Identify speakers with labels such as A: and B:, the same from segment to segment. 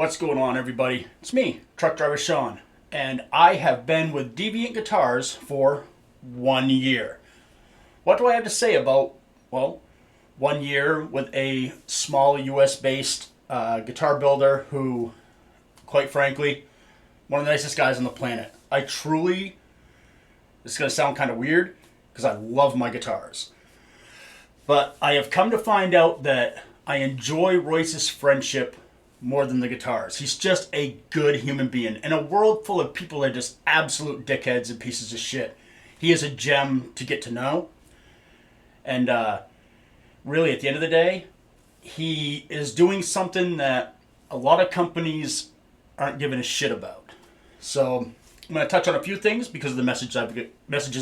A: What's going on, everybody? It's me, Truck Driver Sean, and I have been with Deviant Guitars for 1 year. What do I have to say about, well, 1 year with a small US-based guitar builder who, quite frankly, one of the nicest guys on the planet. I truly, this is going to sound kind of weird, because I love my guitars. But I have come to find out that I enjoy Royce's friendship more than the guitars. He's just a good human being. In a world full of people that are just absolute dickheads and pieces of shit, he is a gem to get to know. And really, at the end of the day, he is doing something that a lot of companies aren't giving a shit about. So I'm going to touch on a few things because of the messages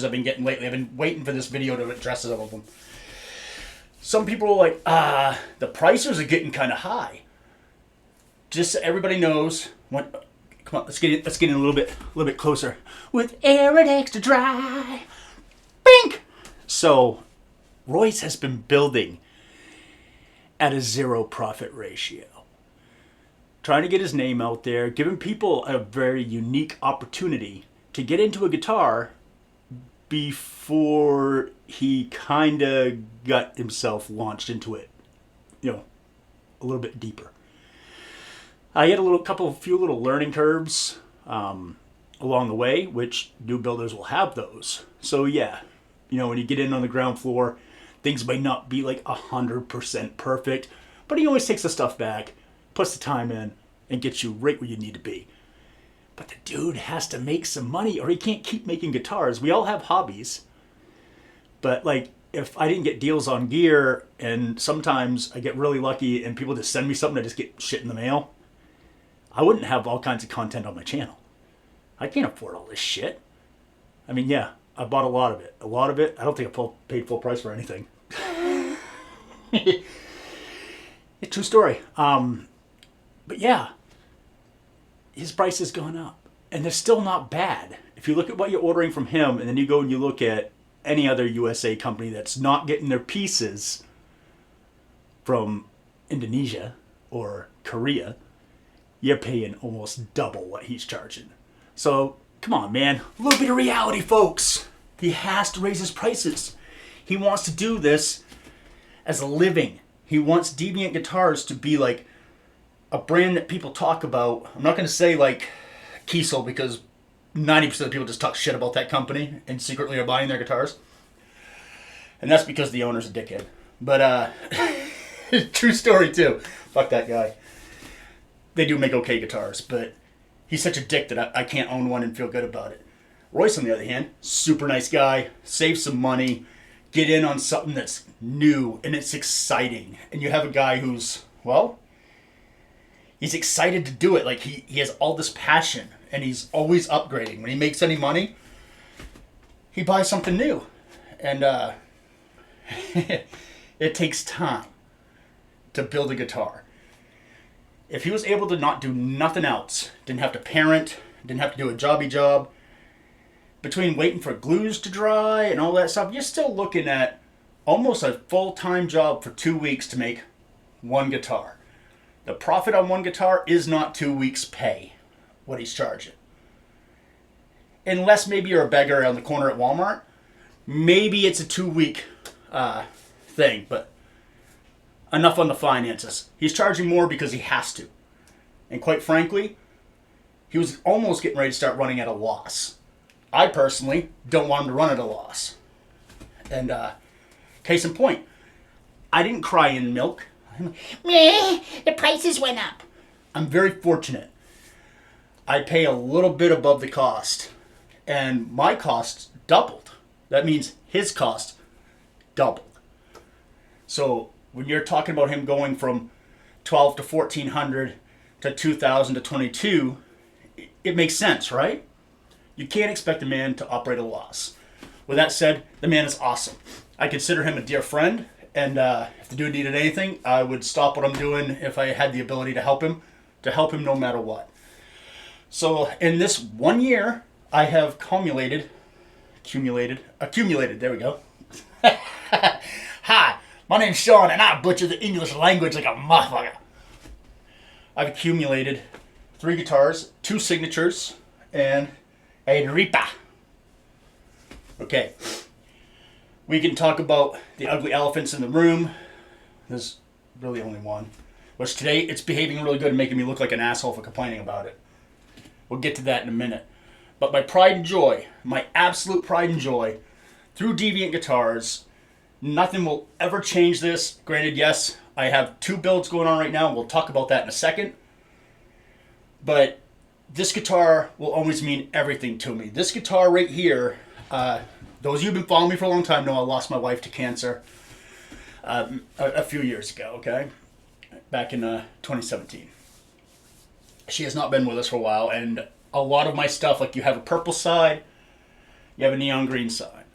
A: I've been getting lately. I've been waiting for this video to address some of them. Some people are like, the prices are getting kind of high. Just so everybody knows, come on, let's get in a little bit closer. With air and extra dry, bink. So, Royce has been building at a 0 profit ratio, trying to get his name out there, giving people a very unique opportunity to get into a guitar before he kind of got himself launched into it, a little bit deeper. I had a few little learning curves along the way, which new builders will have those. So yeah, when you get in on the ground floor, things may not be like 100% perfect, but he always takes the stuff back, puts the time in, and gets you right where you need to be. But the dude has to make some money or he can't keep making guitars. We all have hobbies, but if I didn't get deals on gear, and sometimes I get really lucky and people just send me something, I just get shit in the mail, I wouldn't have all kinds of content on my channel. I can't afford all this shit. I mean, yeah, I bought a lot of it. I don't think I paid full price for anything. True story. But yeah, his price has gone up. And they're still not bad. If you look at what you're ordering from him, and then you go and you look at any other USA company that's not getting their pieces from Indonesia or Korea, you're paying almost double what he's charging. So, come on, man. A little bit of reality, folks. He has to raise his prices. He wants to do this as a living. He wants Deviant Guitars to be like a brand that people talk about. I'm not going to say like Kiesel, because 90% of people just talk shit about that company and secretly are buying their guitars. And that's because the owner's a dickhead. But, true story too. Fuck that guy. They do make okay guitars, but he's such a dick that I can't own one and feel good about it. Royce, on the other hand, super nice guy, save some money, get in on something that's new and it's exciting. And you have a guy who's, well, he's excited to do it. Like he has all this passion and he's always upgrading. When he makes any money, he buys something new. And it takes time to build a guitar. If he was able to not do nothing else, didn't have to parent, didn't have to do a jobby job, between waiting for glues to dry and all that stuff, you're still looking at almost a full-time job for 2 weeks to make one guitar. The profit on one guitar is not 2 weeks' pay, what he's charging. Unless maybe you're a beggar on the corner at Walmart, maybe it's a 2-week thing, but enough on the finances. He's charging more because he has to. And quite frankly, he was almost getting ready to start running at a loss. I personally don't want him to run at a loss. And case in point, I didn't cry in milk.
B: Meh, the prices went up.
A: I'm very fortunate. I pay a little bit above the cost. And my costs doubled. That means his cost doubled. So when you're talking about him going from 12 to 1400 to 2000 to 22, it makes sense, right? You can't expect a man to operate a loss. With that said, the man is awesome. I consider him a dear friend, and if the dude needed anything, I would stop what I'm doing if I had the ability to help him no matter what. So in this 1 year, I have accumulated, there we go. Hi. My name's Sean, and I butcher the English language like a motherfucker. I've accumulated 3 guitars, 2 signatures, and a Ripa. Okay. We can talk about the ugly elephants in the room. There's really only one. Which today it's behaving really good and making me look like an asshole for complaining about it. We'll get to that in a minute. But my pride and joy, my absolute pride and joy, through Deviant Guitars, nothing will ever change this. Granted, yes, I have 2 builds going on right now, and we'll talk about that in a second. But this guitar will always mean everything to me. This guitar right here, those of you who've been following me for a long time know I lost my wife to cancer a few years ago, okay? Back in 2017. She has not been with us for a while, and a lot of my stuff, like you have a purple side, you have a neon green side.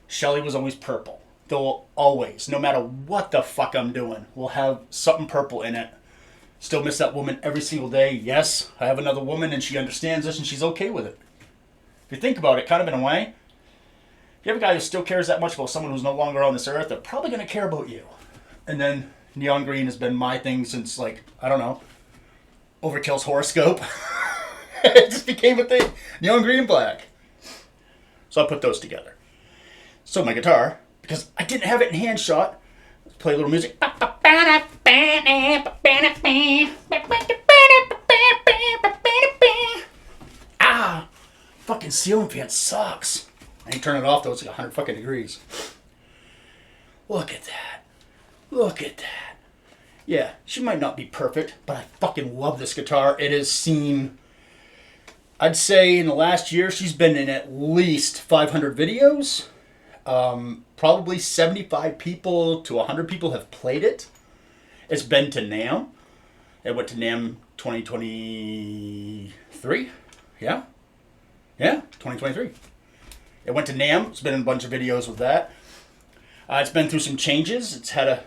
A: Shelly was always purple. They'll always, no matter what the fuck I'm doing, will have something purple in it. Still miss that woman every single day. Yes, I have another woman and she understands this and she's okay with it. If you think about it, kind of in a way, if you have a guy who still cares that much about someone who's no longer on this earth, they're probably going to care about you. And then neon green has been my thing since, like, I don't know, Overkill's horoscope. It just became a thing. Neon green and black. So I put those together. So my guitar, because I didn't have it in hand shot, let's play a little music. Ah! Fucking ceiling fan sucks. And you turn it off though, it's like 100 fucking degrees. Look at that. Look at that. Yeah, she might not be perfect, but I fucking love this guitar. It has seen, I'd say in the last year, she's been in at least 500 videos. Probably 75 people to 100 people have played it. It's been to NAMM. It went to NAMM 2023. Yeah, 2023. It went to NAMM. It's been in a bunch of videos with that. It's been through some changes. It's had a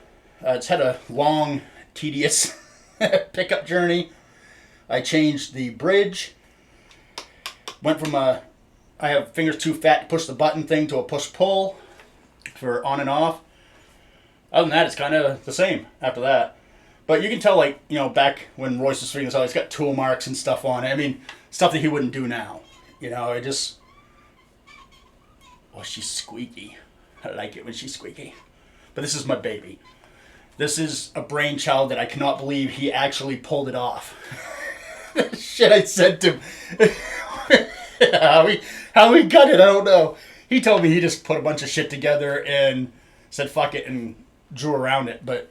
A: long, tedious pickup journey. I changed the bridge. Went from I have fingers too fat to push the button thing to a push-pull for on and off. Other than that, it's kind of the same after that. But you can tell, like, you know, back when Royce was figuring this out, it's got tool marks and stuff on it. I mean, stuff that he wouldn't do now. You know, it just... Oh, she's squeaky. I like it when she's squeaky. But this is my baby. This is a brainchild that I cannot believe he actually pulled it off. Shit I said to him. How he got it, I don't know. He told me he just put a bunch of shit together and said fuck it and drew around it. But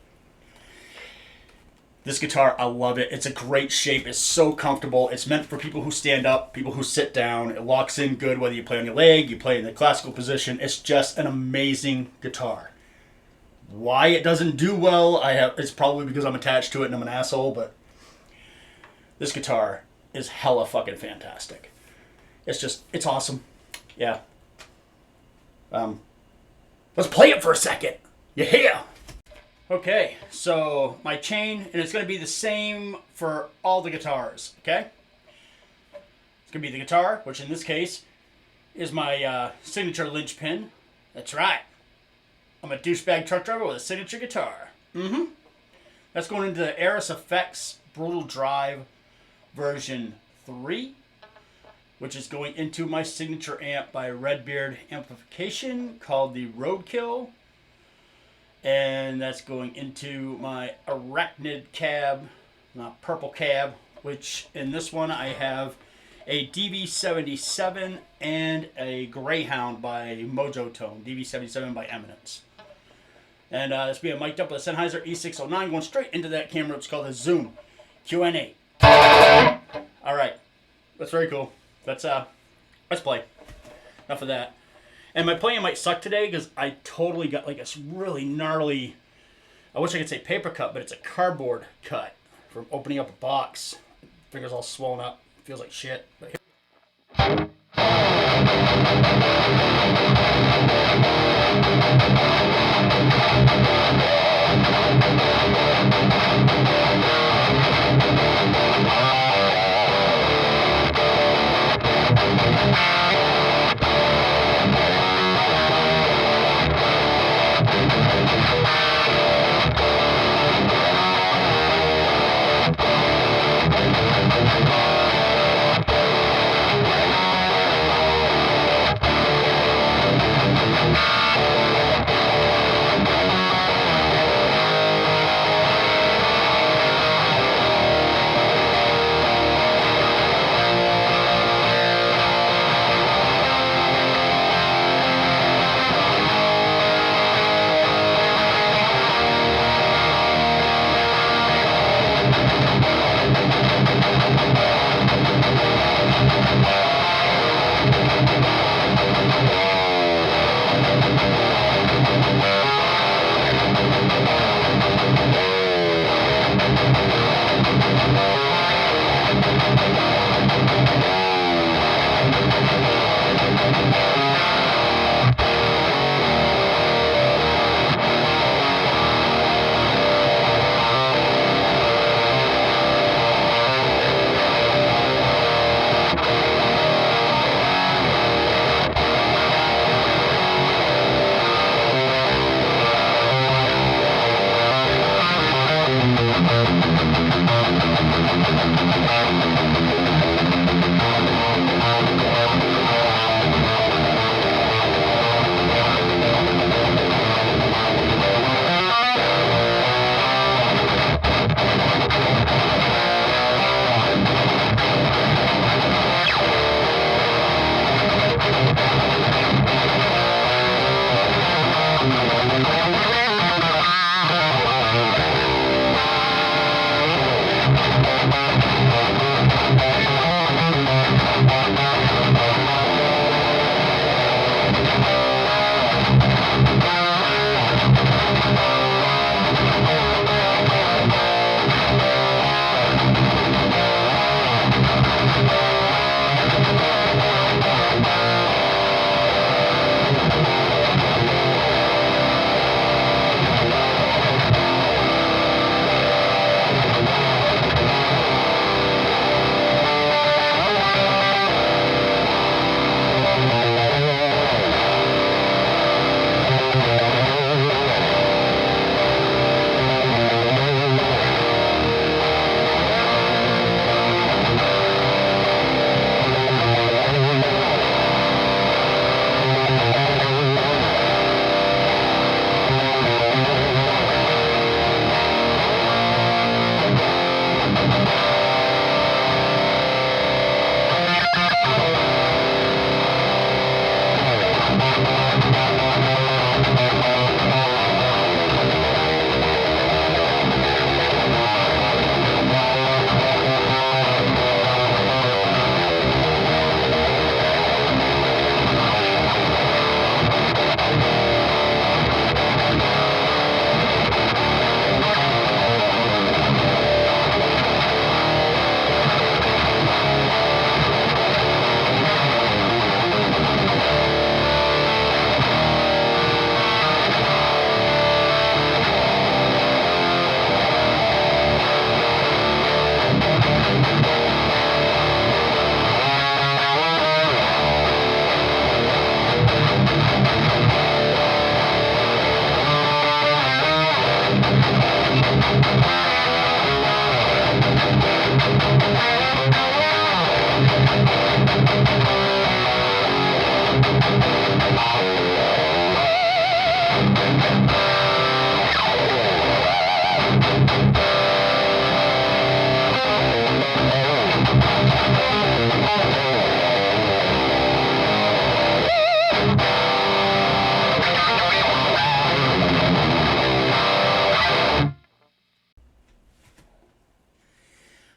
A: this guitar, I love it. It's a great shape. It's so comfortable. It's meant for people who stand up, people who sit down. It locks in good whether you play on your leg, you play in the classical position. It's just an amazing guitar. Why it doesn't do well, it's probably because I'm attached to it and I'm an asshole, but this guitar is hella fucking fantastic. It's awesome. Yeah. Let's play it for a second. Yeah. Okay, so my chain, and it's going to be the same for all the guitars, okay? It's going to be the guitar, which in this case is my signature linchpin. That's right. I'm a douchebag truck driver with a signature guitar. That's going into the Eris Effects Brutal Drive version 3, which is going into my signature amp by Redbeard Amplification called the Roadkill. And that's going into my Arachnid cab, not purple cab, which in this one I have a DV77 and a Greyhound by Mojo Tone, DV77 by Eminence. And it's being mic'd up with a Sennheiser E609 going straight into that camera. It's called a Zoom QN8. Alright, that's very cool. Let's play. Enough of that. And my playing might suck today because I totally got like a really gnarly, I wish I could say paper cut, but it's a cardboard cut from opening up a box. Fingers all swollen up. Feels like shit. But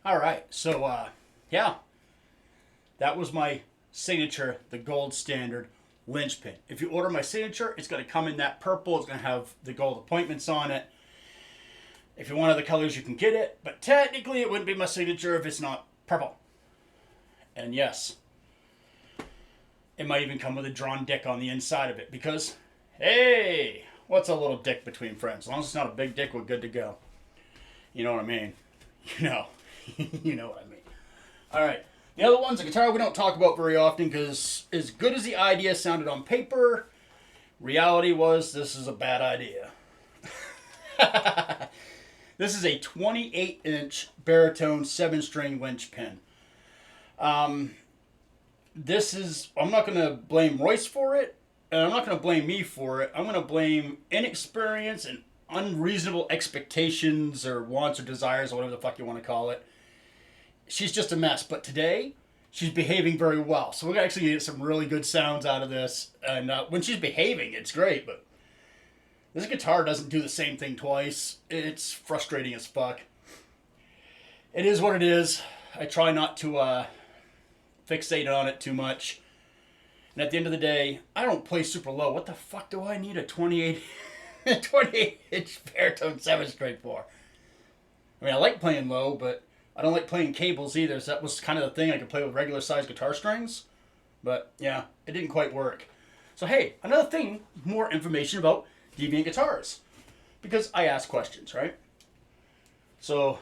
A: All right, so yeah, that was my signature, the gold standard linchpin. If you order my signature, it's going to come in that purple. It's going to have the gold appointments on it. If you want other colors, you can get it, but technically it wouldn't be my signature if it's not purple. And yes, it might even come with a drawn dick on the inside of it because, hey, what's a little dick between friends? As long as it's not a big dick, we're good to go. You know what I mean? You know. You know what I mean. All right. The other one's a guitar we don't talk about very often because as good as the idea sounded on paper, reality was this is a bad idea. This is a 28-inch baritone 7-string linchpin. This is, I'm not going to blame Royce for it, and I'm not going to blame me for it. I'm going to blame inexperience and unreasonable expectations or wants or desires or whatever the fuck you want to call it. She's just a mess, but today she's behaving very well. So we're going to actually get some really good sounds out of this. And when she's behaving, it's great, but this guitar doesn't do the same thing twice. It's frustrating as fuck. It is what it is. I try not to fixate on it too much. And at the end of the day, I don't play super low. What the fuck do I need a 28-inch baritone 7-string for? I mean, I like playing low, but I don't like playing cables either, so that was kind of the thing. I could play with regular sized guitar strings, but yeah, it didn't quite work. So hey, another thing, more information about Deviant Guitars, because I ask questions, right? So,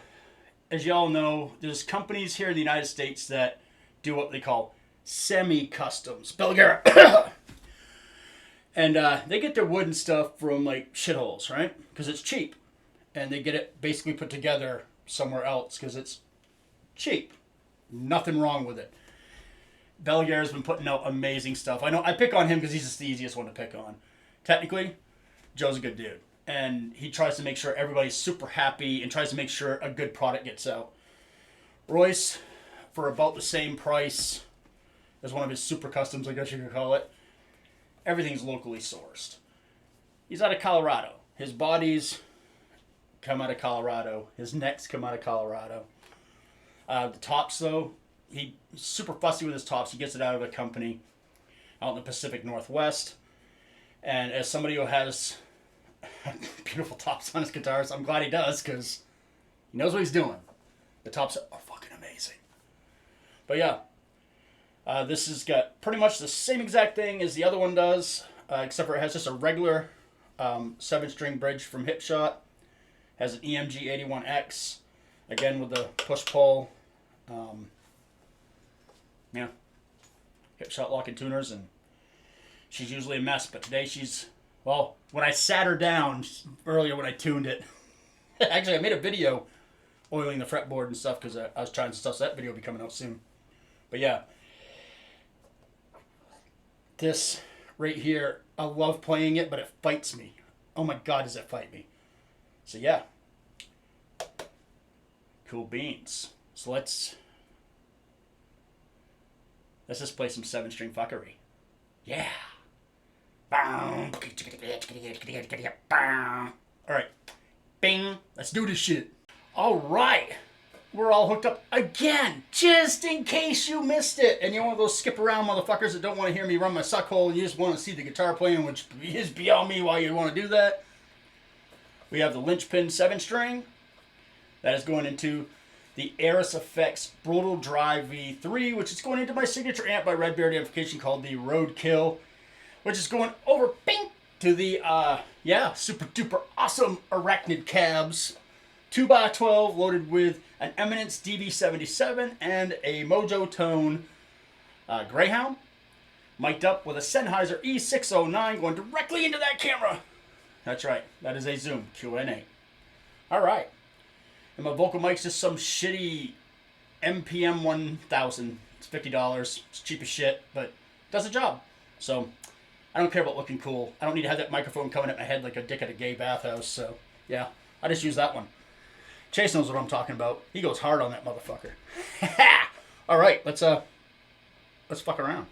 A: as y'all know, there's companies here in the United States that do what they call semi-customs. Belgara. And they get their wood and stuff from like shitholes, right? Because it's cheap. And they get it basically put together somewhere else because it's cheap. Nothing wrong with it. Belgar's been putting out amazing stuff. I know I pick on him because he's just the easiest one to pick on. Technically, Joe's a good dude. And he tries to make sure everybody's super happy and tries to make sure a good product gets out. Royce, for about the same price as one of his super customs, I guess you could call it, everything's locally sourced. He's out of Colorado. His bodies come out of Colorado. His necks come out of Colorado. The tops, though, he's super fussy with his tops. He gets it out of a company out in the Pacific Northwest. And as somebody who has beautiful tops on his guitars, I'm glad he does because he knows what he's doing. The tops are fucking amazing. But yeah, this has got pretty much the same exact thing as the other one does, except for it has just a regular 7-string bridge from Hipshot. Has an EMG 81X, again with the push-pull. Yeah, Hipshot lock and tuners, and she's usually a mess, but today she's, well, when I sat her down earlier when I tuned it, actually I made a video oiling the fretboard and stuff because I was trying some stuff, so that video will be coming out soon. But yeah, this right here, I love playing it, but it fights me. Oh my god, does it fight me. So yeah, cool beans. So let's just play some 7-string fuckery. Yeah. Alright. Bing. Let's do this shit. Alright. We're all hooked up again. Just in case you missed it. And you're one of those skip around motherfuckers that don't want to hear me run my suck hole and you just want to see the guitar playing, which is beyond me why you want to do that. We have the Linchpin 7-string. That is going into the Aris Effects Brutal Drive V3, which is going into my signature amp by Redbeard Amplification called the Roadkill, which is going over bing to the super duper awesome Arachnid cabs, 2x12 loaded with an Eminence DV77 and a Mojo Tone Greyhound, mic'd up with a Sennheiser E609 going directly into that camera. That's right, that is a Zoom Q&A. All right. And my vocal mic's just some shitty MPM 1000. It's $50. It's cheap as shit, but does the job. So I don't care about looking cool. I don't need to have that microphone coming at my head like a dick at a gay bathhouse. So yeah, I just use that one. Chase knows what I'm talking about. He goes hard on that motherfucker. All right, let's fuck around.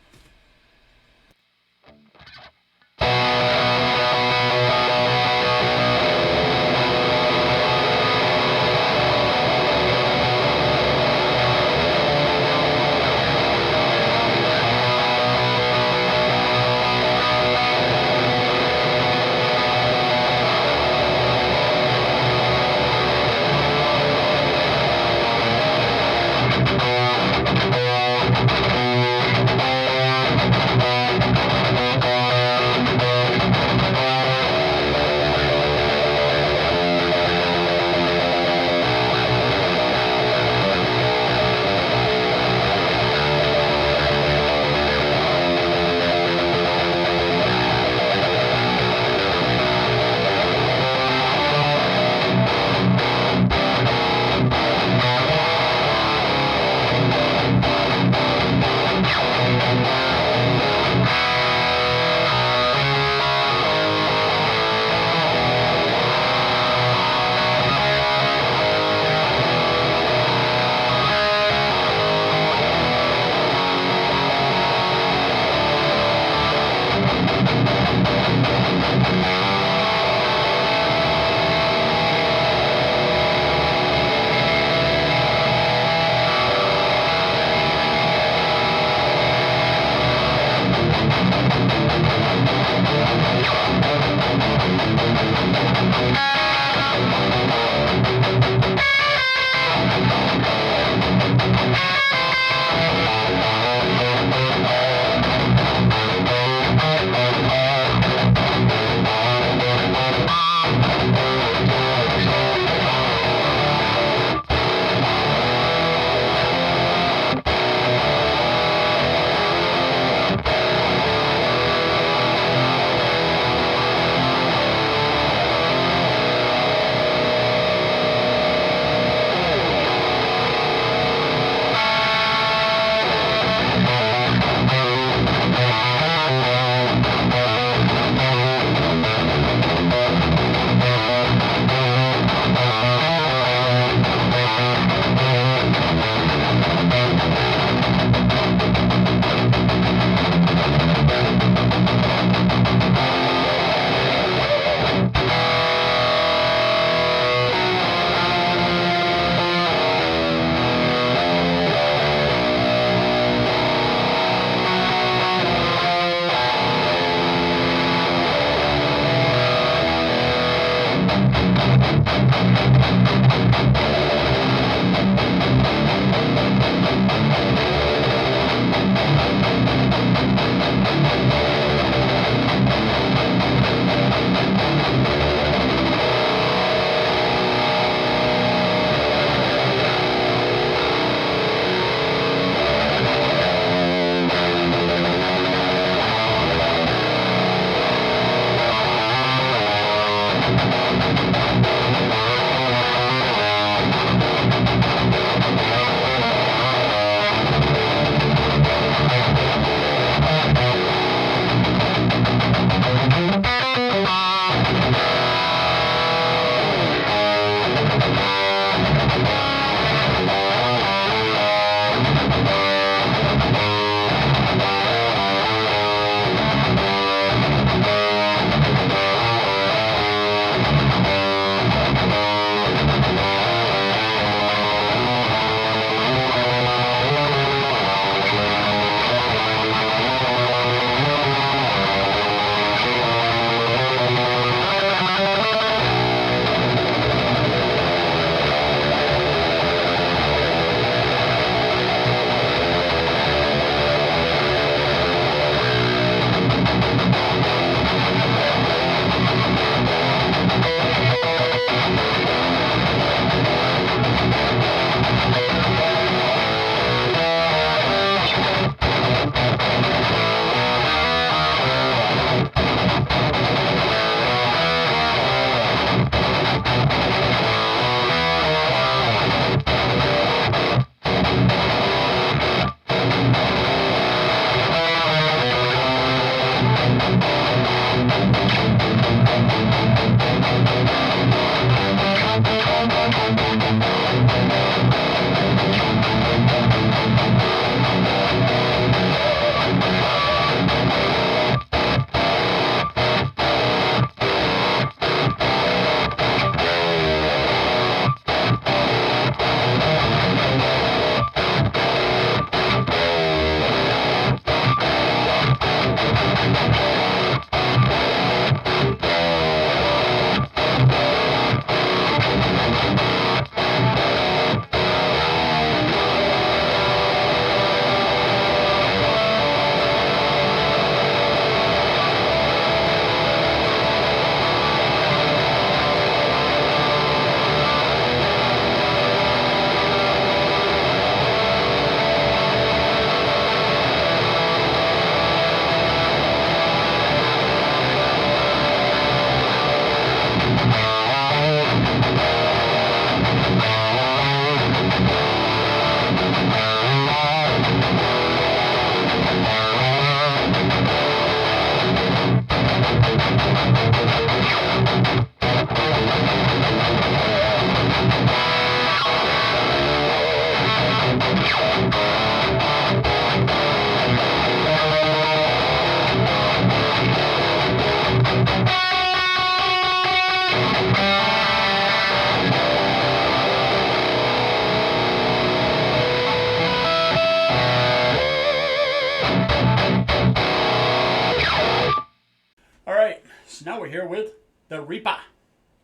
A: Now we're here with the Reaper.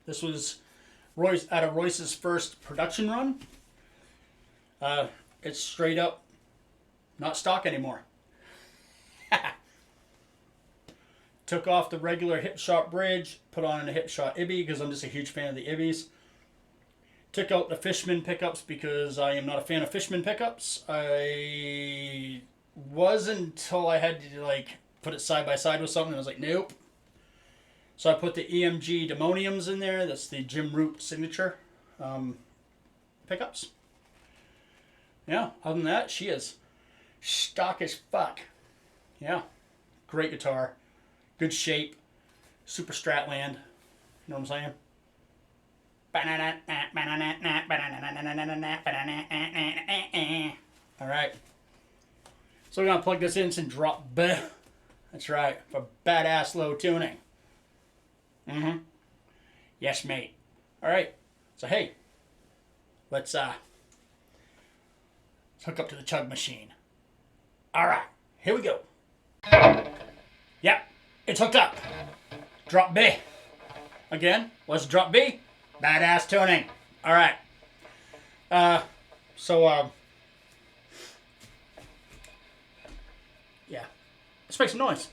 A: This was Royce out of Royce's first production run. It's straight up not stock anymore. Took off the regular hip shot bridge, put on a hip shot Ibby because I'm just a huge fan of the Ibbies. Took out the Fishman pickups because I am not a fan of Fishman pickups. I was until I had to like put it side by side with something. I was like, nope. So I put the EMG Demoniums in there. That's the Jim Root signature pickups. Yeah, other than that, she is stock as fuck. Yeah, great guitar. Good shape, super Stratland. You know what I'm saying? All right. So we're gonna plug this in some drop B. That's right, for badass low tuning. Yes, mate. All right. So hey, let's hook up to the chug machine. All right, here we go. Yep. It's hooked up. Drop B. Again, what's drop B? Badass tuning. All right. Yeah. Let's make some noise.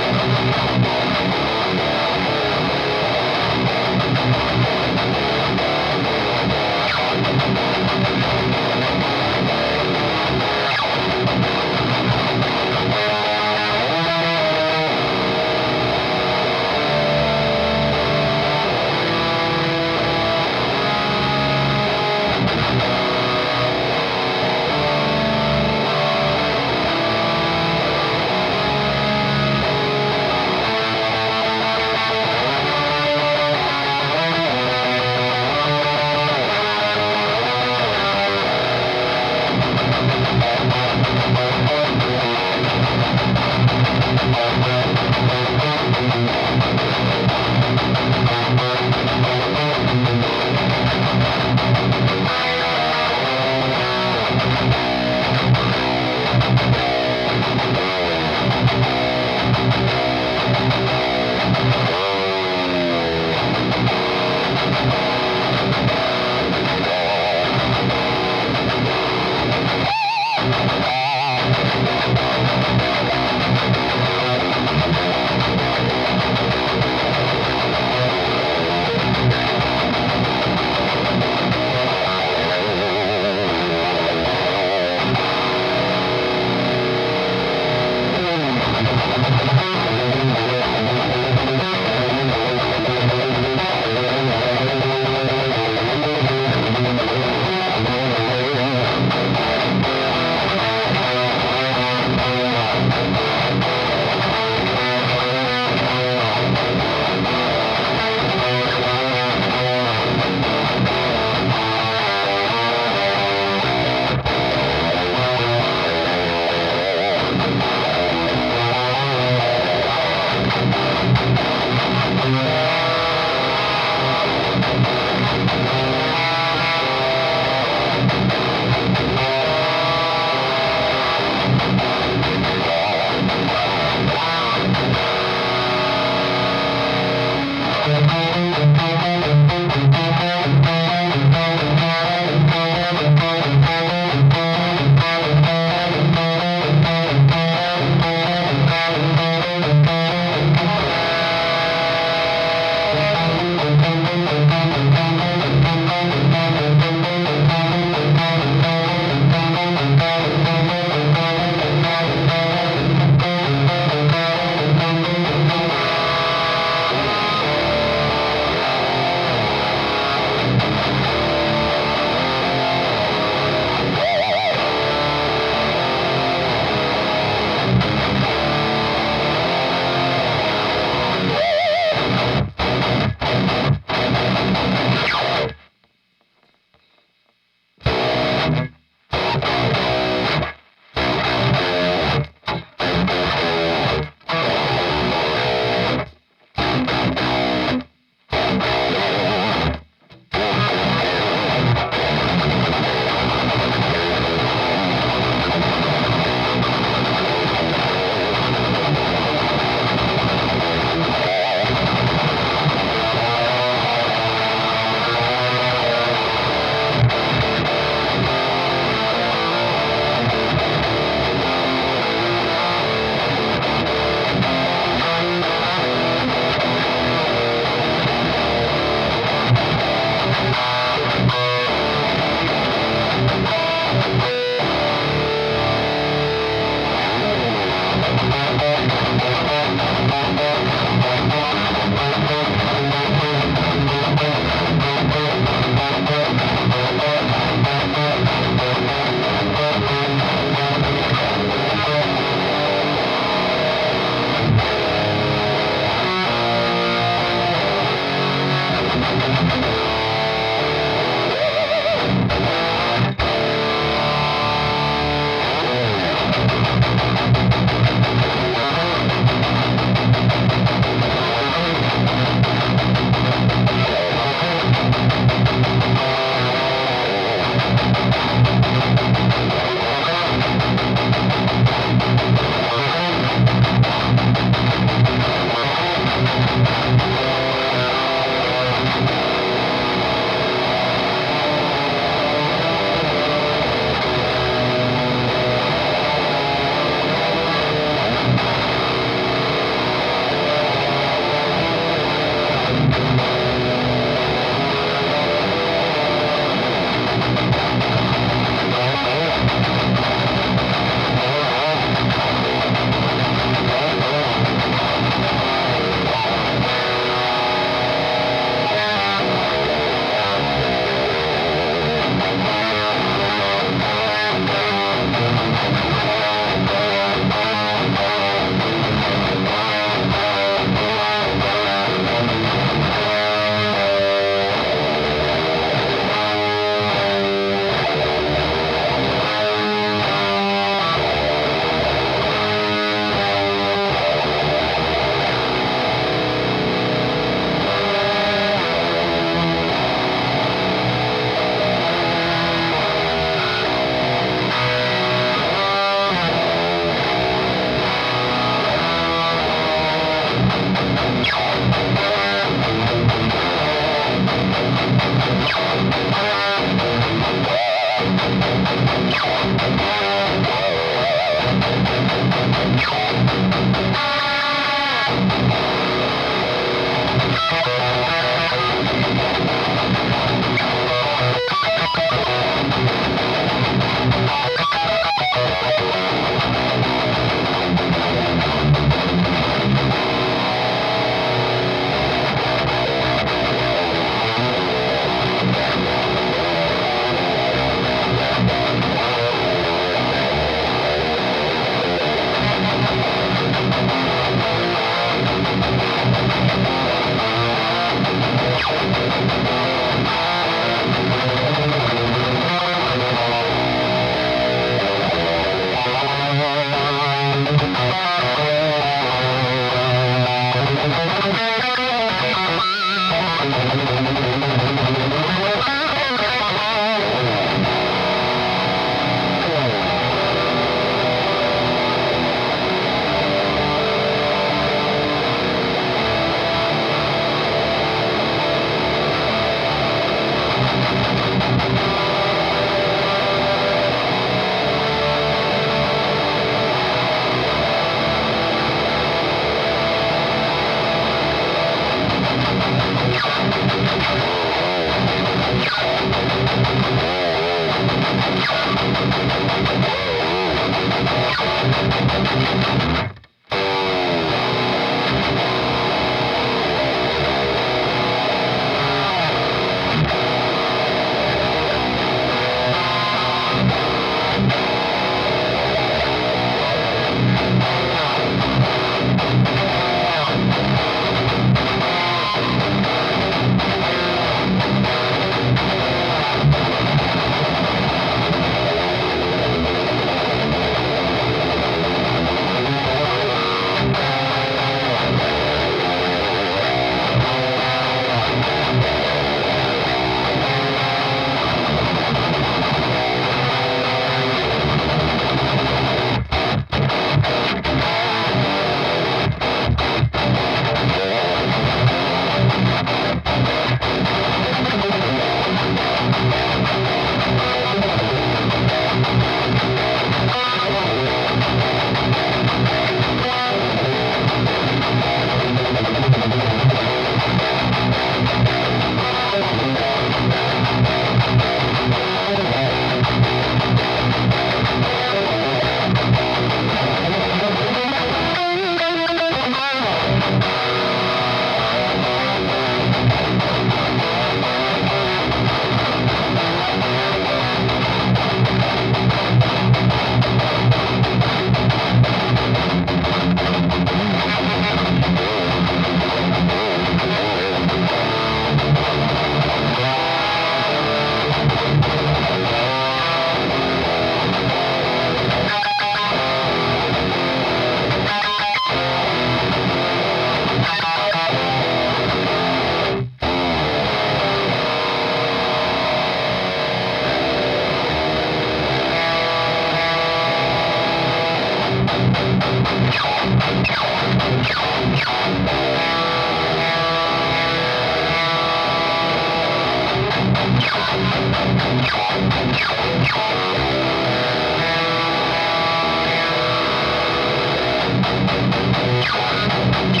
A: What's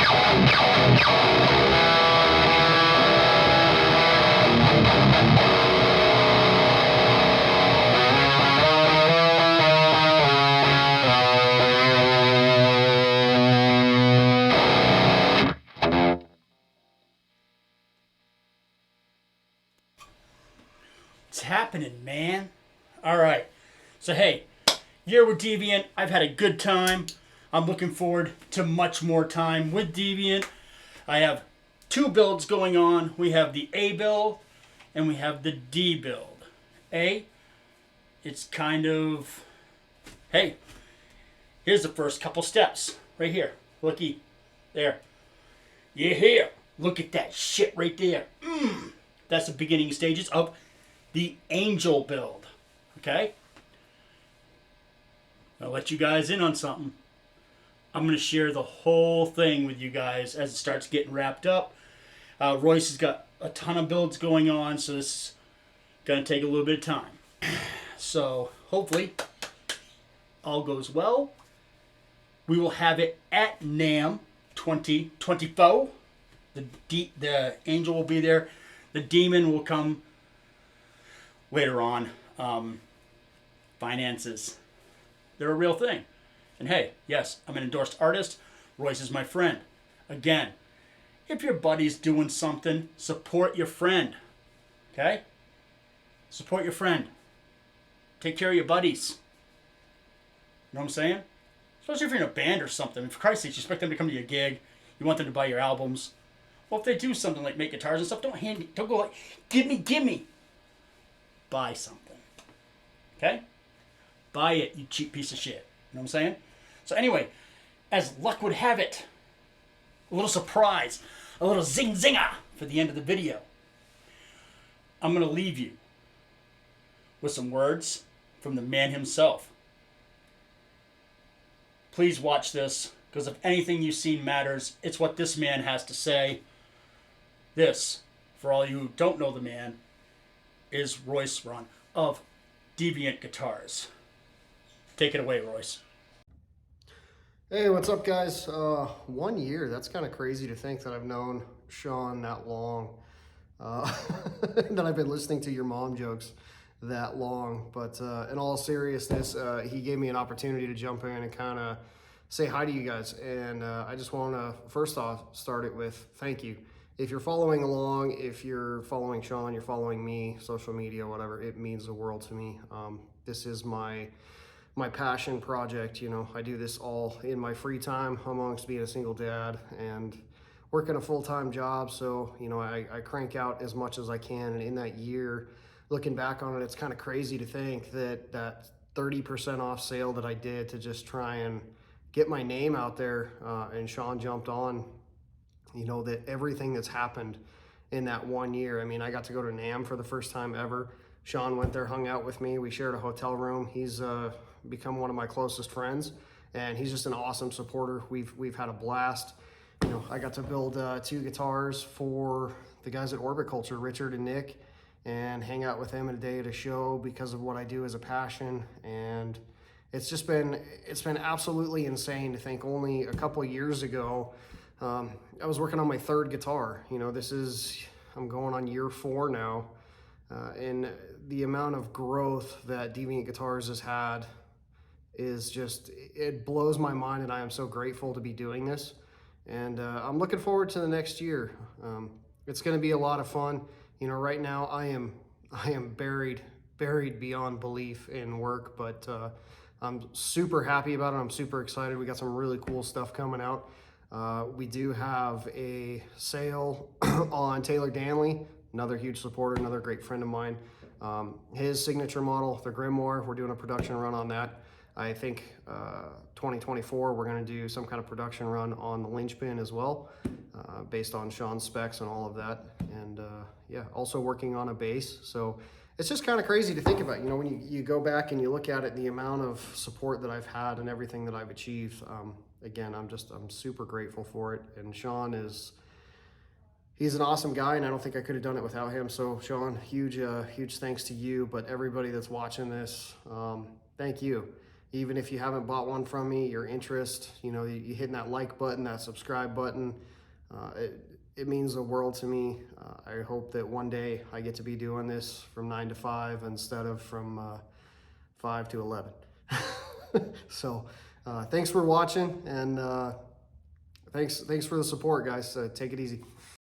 A: happening, man? Alright, so hey, year with Deviant, I've had a good time. I'm looking forward to much more time with Deviant. I have two builds going on. We have the A build and we have the D build. A, it's kind of, hey, here's the first couple steps. Right here. Looky. There. Yeah, here. Look at that shit right there. That's the beginning stages of the Angel build. Okay? I'll let you guys in on something. I'm going to share the whole thing with you guys as it starts getting wrapped up. Royce has got a ton of builds going on, so this is going to take a little bit of time. So hopefully all goes well. We will have it at NAMM 2024. The Angel will be there. The Demon will come later on. Finances, they're a real thing. And hey, yes, I'm an endorsed artist. Royce is my friend. Again, if your buddy's doing something, support your friend. Okay? Support your friend. Take care of your buddies. You know what I'm saying? Especially if you're in a band or something. For Christ's sake, you expect them to come to your gig. You want them to buy your albums. Well, if they do something like make guitars and stuff, don't go like, give me. Buy something. Okay? Buy it, you cheap piece of shit. You know what I'm saying? So anyway, as luck would have it, a little surprise, a little zing-zinger for the end of the video. I'm going to leave you with some words from the man himself. Please watch this, because if anything you've seen matters, it's what this man has to say. This, for all you who don't know the man, is Royce Ron of Deviant Guitars. Take it away, Royce.
C: Hey, what's up, guys? 1 year. That's kind of crazy to think that I've known Sean that long. That I've been listening to your mom jokes that long. But in all seriousness, he gave me an opportunity to jump in and kind of say hi to you guys. And I just want to, first off, start it with thank you. If you're following along, if you're following Sean, you're following me, social media, whatever, it means the world to me. This is my passion project. You know, I do this all in my free time amongst being a single dad and working a full-time job. So, you know, I crank out as much as I can. And in that year, looking back on it, it's kind of crazy to think that that 30% off sale that I did to just try and get my name out there, and Sean jumped on, you know, that everything that's happened in that 1 year. I mean, I got to go to NAMM for the first time ever. Sean went there, hung out with me. We shared a hotel room. He's become one of my closest friends, and he's just an awesome supporter. We've had a blast. You know, I got to build 2 guitars for the guys at Orbit Culture, Richard and Nick, and hang out with them a day at a show because of what I do as a passion. And it's been absolutely insane to think only a couple of years ago, I was working on my 3rd guitar. You know, I'm going on year 4 now. And the amount of growth that Deviant Guitars has had is just, it blows my mind, and I am so grateful to be doing this. And I'm looking forward to the next year. It's going to be a lot of fun. You know, right now I am buried beyond belief in work, but I'm super happy about it. I'm super excited. We got some really cool stuff coming out. We do have a sale on Taylor Danley, another huge supporter, another great friend of mine. His signature model, the Grimoire, we're doing a production run on that. I think 2024, we're going to do some kind of production run on the Linchpin as well, based on Sean's specs and all of that. And yeah, also working on a bass. So it's just kind of crazy to think about, you know, when you go back and you look at it, the amount of support that I've had and everything that I've achieved. Again, I'm super grateful for it. And Sean he's an awesome guy, and I don't think I could have done it without him. So Sean, huge thanks to you, but everybody that's watching this, thank you. Even if you haven't bought one from me, your interest, you know, you hitting that like button, that subscribe button, it means the world to me. I hope that one day I get to be doing this from 9 to 5 instead of from 5 to 11. So thanks for watching, and thanks for the support, guys. Take it easy.